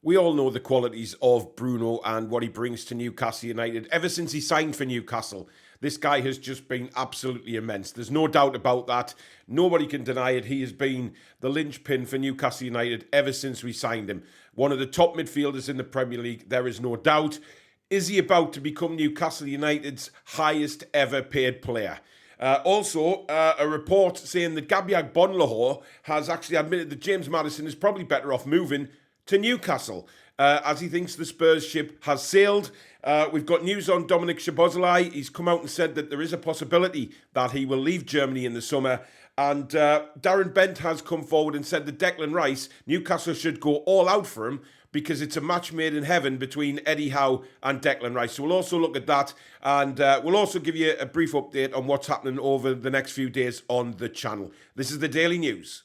We all know the qualities of Bruno and what he brings to Newcastle United. Ever since he signed for Newcastle, this guy has just been absolutely immense. There's no doubt about that. Nobody can deny it. He has been the linchpin for Newcastle United ever since we signed him. One of the top midfielders in the Premier League, there is no doubt. Is he about to become Newcastle United's highest ever paid player? Also, a report saying that Gabriel Bonlahor has actually admitted that James Maddison is probably better off moving to Newcastle, as he thinks the Spurs ship has sailed. We've got news on Dominic Szoboszlai. He's come out and said that there is a possibility that he will leave Germany in the summer. And Darren Bent has come forward and said that Declan Rice, Newcastle should go all out for him because it's a match made in heaven between Eddie Howe and Declan Rice. So we'll also look at that, and we'll also give you a brief update on what's happening over the next few days on the channel. This is the Daily News.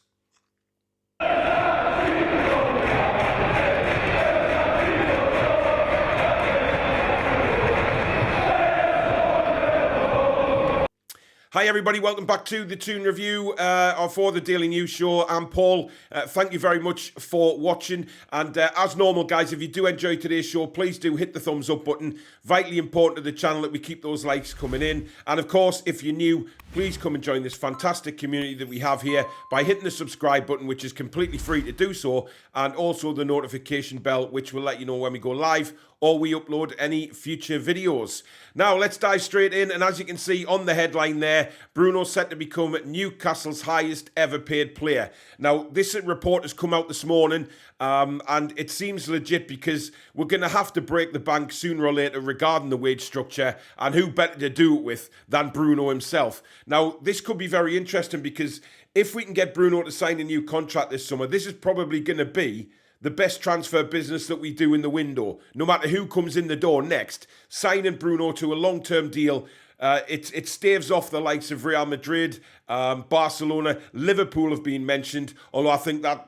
Hi everybody, welcome back to the Toon Review for the Daily News Show. I'm Paul. Thank you very much for watching. And as normal, guys, if you do enjoy today's show, please do hit the thumbs up button. Vitally important to the channel that we keep those likes coming in. And of course, if you're new, please come and join this fantastic community that we have here by hitting the subscribe button, which is completely free to do so, and also the notification bell, which will let you know when we go live or we upload any future videos. Now, let's dive straight in. And as you can see on the headline there, Bruno set to become Newcastle's highest ever paid player. Now, this report has come out this morning, and it seems legit because we're going to have to break the bank sooner or later regarding the wage structure, and who better to do it with than Bruno himself. Now, this could be very interesting because if we can get Bruno to sign a new contract this summer, this is probably going to be the best transfer business that we do in the window. No matter who comes in the door next, signing Bruno to a long-term deal, it staves off the likes of Real Madrid, Barcelona, Liverpool have been mentioned, although I think that,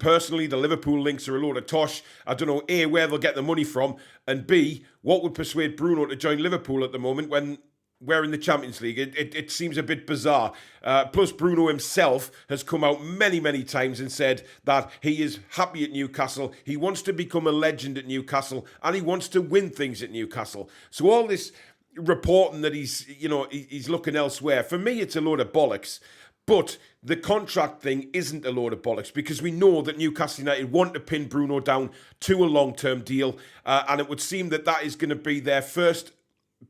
personally, the Liverpool links are a load of tosh. I don't know, A, where they'll get the money from, and B, what would persuade Bruno to join Liverpool at the moment when we're in the Champions League. It seems a bit bizarre. Plus, Bruno himself has come out many, many times and said that he is happy at Newcastle. He wants to become a legend at Newcastle, and he wants to win things at Newcastle. So all this reporting that he's looking elsewhere, for me, it's a load of bollocks. But the contract thing isn't a load of bollocks because we know that Newcastle United want to pin Bruno down to a long-term deal, and it would seem that that is going to be their first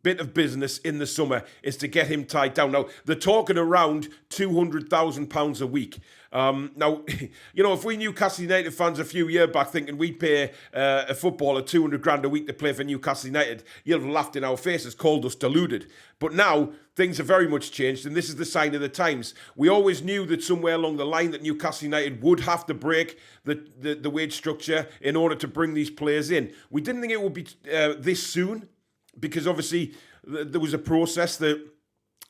bit of business in the summer, is to get him tied down. Now, they're talking around £200,000 a week. Now, if we Newcastle United fans a few years back thinking we'd pay a footballer 200 grand a week to play for Newcastle United, you'd have laughed in our faces, called us deluded. But now, things have very much changed, and this is the sign of the times. We always knew that somewhere along the line that Newcastle United would have to break the wage structure in order to bring these players in. We didn't think it would be this soon, because obviously there was a process that,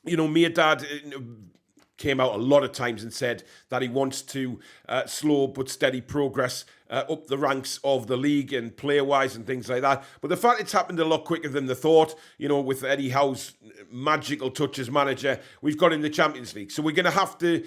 Mirdad came out a lot of times and said that he wants to slow but steady progress up the ranks of the league and player-wise and things like that. But the fact it's happened a lot quicker than they thought, with Eddie Howe's magical touch as manager, we've got in the Champions League. So we're going to have to,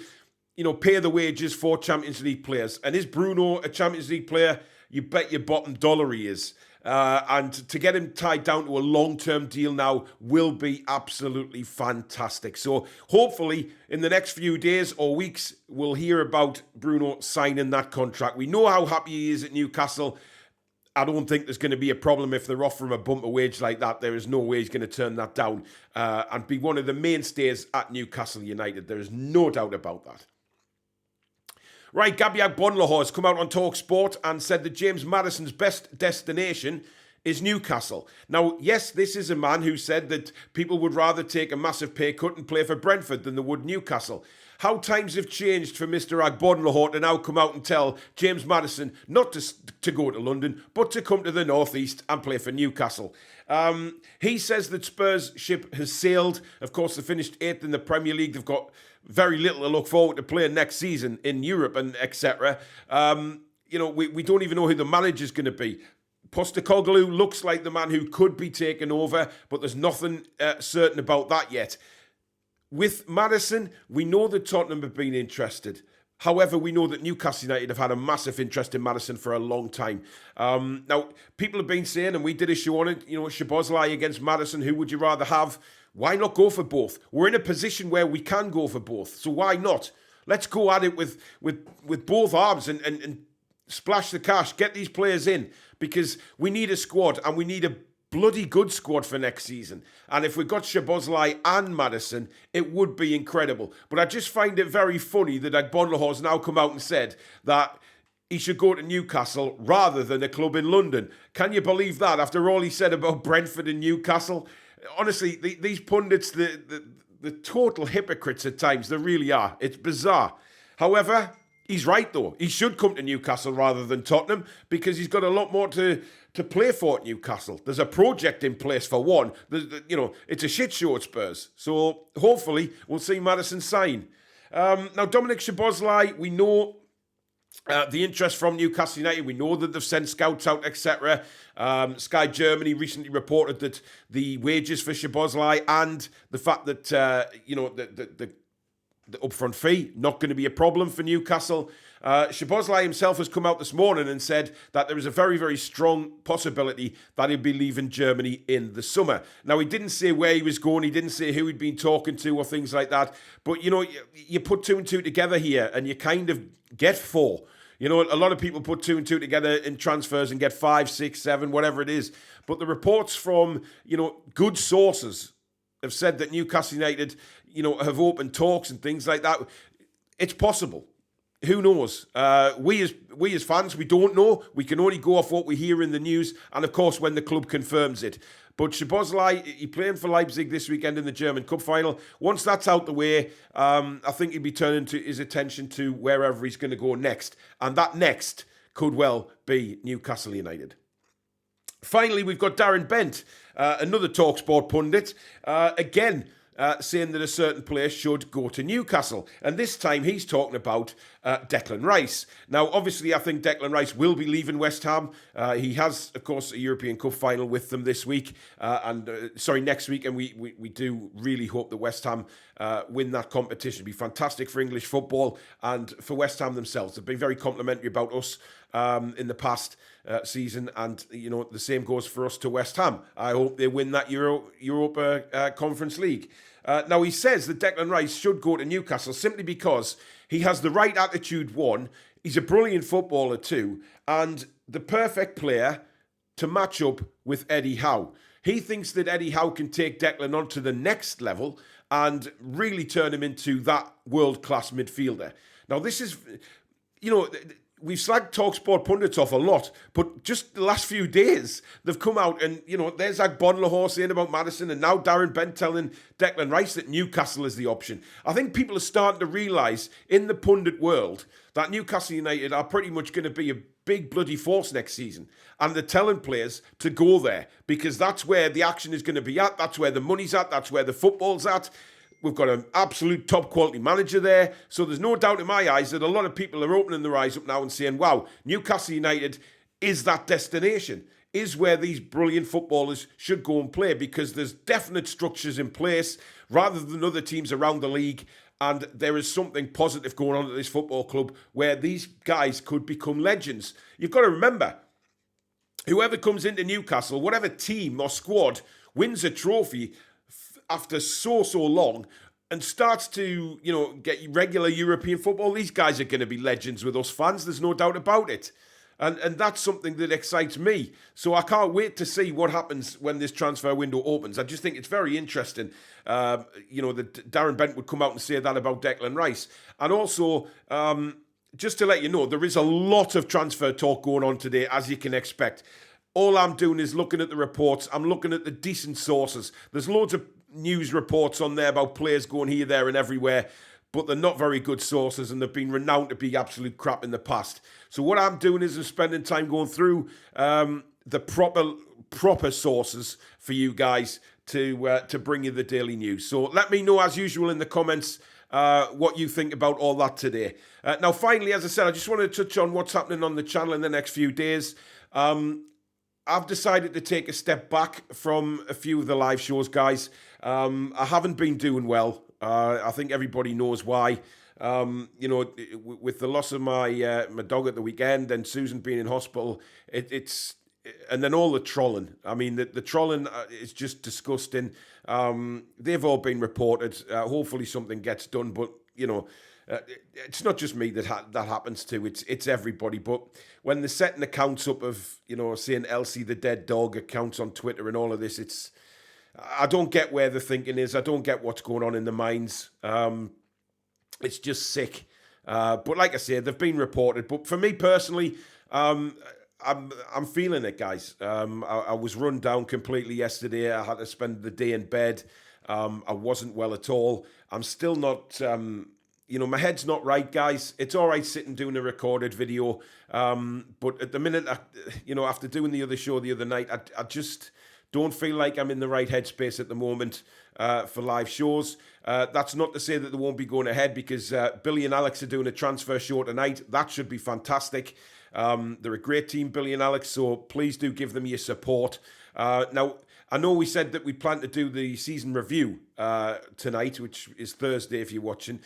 pay the wages for Champions League players. And is Bruno a Champions League player? You bet your bottom dollar he is. And to get him tied down to a long-term deal now will be absolutely fantastic. So hopefully in the next few days or weeks, we'll hear about Bruno signing that contract. We know how happy he is at Newcastle. I don't think there's going to be a problem if they're offering a bumper wage like that. There is no way he's going to turn that down and be one of the mainstays at Newcastle United. There is no doubt about that. Right, Gabriel Bonlahor has come out on TalkSport and said that James Madison's best destination is Newcastle. Now, yes, this is a man who said that people would rather take a massive pay cut and play for Brentford than they would Newcastle. How times have changed for Mr. Bonlahor to now come out and tell James Maddison not to go to London, but to come to the northeast and play for Newcastle. He says that Spurs' ship has sailed. Of course, they finished 8th in the Premier League. They've got very little to look forward to playing next season in Europe and etc. We don't even know who the manager's going to be. Postecoglou looks like the man who could be taken over, but there's nothing certain about that yet. With Madison, we know that Tottenham have been interested, However, we know that Newcastle United have had a massive interest in Madison for a long time. Now, people have been saying, and we did a show on it, Szoboszlai against Madison, who would you rather have? Why not go for both? We're in a position where we can go for both, so why not? Let's go at it with both arms and splash the cash, get these players in, because we need a squad, and we need a bloody good squad for next season. And if we got Szoboszlai and Madison, it would be incredible. But I just find it very funny that Agbonlahor has now come out and said that he should go to Newcastle rather than a club in London. Can you believe that after all he said about Brentford and Newcastle? Honestly, these pundits, the total hypocrites at times, they really are. It's bizarre. However, he's right though. He should come to Newcastle rather than Tottenham because he's got a lot more to play for at Newcastle. There's a project in place for one. It's a shit show at Spurs. So hopefully we'll see Madison sign. Now, Dominic Szoboszlai, we know the interest from Newcastle United. We know that they've sent scouts out, etc. Sky Germany recently reported that the wages for Szoboszlai and the fact that the upfront fee not going to be a problem for Newcastle. Szoboszlai himself has come out this morning and said that there is a very, very strong possibility that he'll be leaving Germany in the summer. Now, he didn't say where he was going. He didn't say who he'd been talking to or things like that. But, you put two and two together here and you kind of get four. A lot of people put two and two together in transfers and get 5, 6, 7, whatever it is. But the reports from, good sources have said that Newcastle United, have opened talks and things like that. It's possible. Who knows? We as fans, we don't know. We can only go off what we hear in the news and, of course, when the club confirms it. But Szoboszlai, he's playing for Leipzig this weekend in the German Cup final. Once that's out the way, I think he'll be turning his attention to wherever he's going to go next. And that next could well be Newcastle United. Finally, we've got Darren Bent, another TalkSport pundit. Again, saying that a certain player should go to Newcastle. And this time he's talking about Declan Rice. Now, obviously, I think Declan Rice will be leaving West Ham. He has, of course, a European Cup final with them this week. Next week. And we do really hope that West Ham win that competition. It'd be fantastic for English football and for West Ham themselves. They've been very complimentary about us in the past season, and the same goes for us to West Ham. I hope they win that Europa Conference League. Now, he says that Declan Rice should go to Newcastle simply because he has the right attitude, one, he's a brilliant footballer too, and the perfect player to match up with Eddie Howe. He thinks that Eddie Howe can take Declan on to the next level and really turn him into that world-class midfielder. Now, this is, we've slagged TalkSport pundits off a lot, but just the last few days, they've come out and, there's Agbonlahor saying about Madison, and now Darren Bent telling Declan Rice that Newcastle is the option. I think people are starting to realise in the pundit world that Newcastle United are pretty much going to be a big bloody force next season. And they're telling players to go there because that's where the action is going to be at, that's where the money's at, that's where the football's at. We've got an absolute top quality manager there. So there's no doubt in my eyes that a lot of people are opening their eyes up now and saying, wow, Newcastle United is that destination, is where these brilliant footballers should go and play because there's definite structures in place rather than other teams around the league. And there is something positive going on at this football club where these guys could become legends. You've got to remember, whoever comes into Newcastle, whatever team or squad wins a trophy after so long and starts to, get regular European football, these guys are going to be legends with us fans. There's no doubt about it. And that's something that excites me. So I can't wait to see what happens when this transfer window opens. I just think it's very interesting, that Darren Bent would come out and say that about Declan Rice. And also, just to let you know, there is a lot of transfer talk going on today, as you can expect. All I'm doing is looking at the reports. I'm looking at the decent sources. There's loads of news reports on there about players going here, there and everywhere, but they're not very good sources and they've been renowned to be absolute crap in the past. So what I'm doing is I'm spending time going through the proper sources for you guys to bring you the daily news. So let me know, as usual, in the comments what you think about all that today. Now, finally, as I said, I just want to touch on what's happening on the channel in the next few days. I've decided to take a step back from a few of the live shows, guys. I haven't been doing well. I think everybody knows why. With the loss of my my dog at the weekend and Susan being in hospital, it's and then all the trolling. I mean, the trolling is just disgusting. They've all been reported. Hopefully something gets done, but, it's not just me that happens to. It's everybody. But when they're setting accounts up of, saying Elsie the dead dog accounts on Twitter and all of this, I don't get where the thinking is. I don't get what's going on in the minds. It's just sick. But like I said, they've been reported. But for me personally, I'm feeling it, guys. I was run down completely yesterday. I had to spend the day in bed. I wasn't well at all. I'm still not, my head's not right, guys. It's all right sitting doing a recorded video. But at the minute, after doing the other show the other night, I just don't feel like I'm in the right headspace at the moment for live shows. That's not to say that they won't be going ahead, because Billy and Alex are doing a transfer show tonight. That should be fantastic. They're a great team, Billy and Alex, so please do give them your support. Now, I know we said that we plan to do the season review tonight, which is Thursday if you're watching.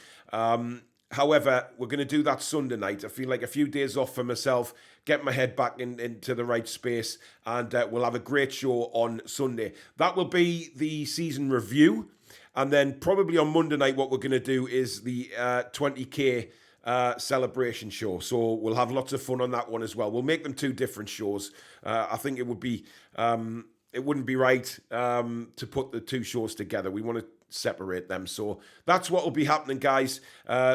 However, we're going to do that Sunday night. I feel like a few days off for myself, get my head back into the right space, and we'll have a great show on Sunday. That will be the season review, and then probably on Monday night what we're going to do is the 20k celebration show. So we'll have lots of fun on that one as well. We'll make them two different shows. I think it would be it wouldn't be right to put the two shows together. We want to separate them. So that's what will be happening, guys.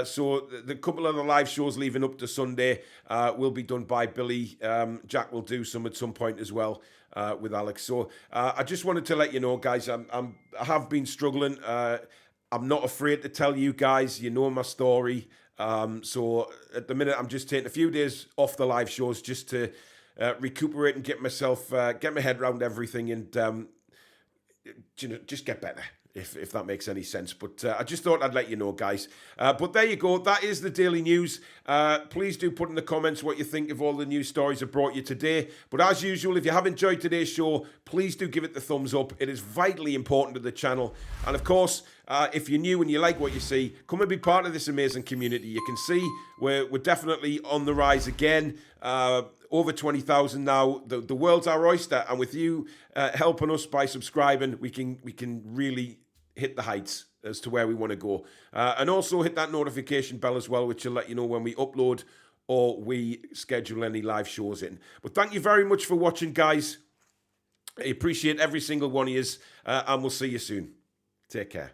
So the couple of the live shows leading up to Sunday will be done by Billy. Jack will do some at some point as well with Alex. So I just wanted to let you know, guys, I have been struggling. I'm not afraid to tell you guys. You know my story. So at the minute, I'm just taking a few days off the live shows just to recuperate and get my head around everything, and just get better, if that makes any sense. But I just thought I'd let you know, guys. But there you go. That is the daily news. Please do put in the comments what you think of all the news stories I brought you today. But as usual, if you have enjoyed today's show, please do give it the thumbs up. It is vitally important to the channel. And of course, if you're new and you like what you see, come and be part of this amazing community. You can see we're definitely on the rise again. Over 20,000 now. The world's our oyster, and with you helping us by subscribing, we can really hit the heights as to where we want to go. And also hit that notification bell as well, which will let you know when we upload or we schedule any live shows in. But thank you very much for watching, guys. I appreciate every single one of you, and we'll see you soon. Take care.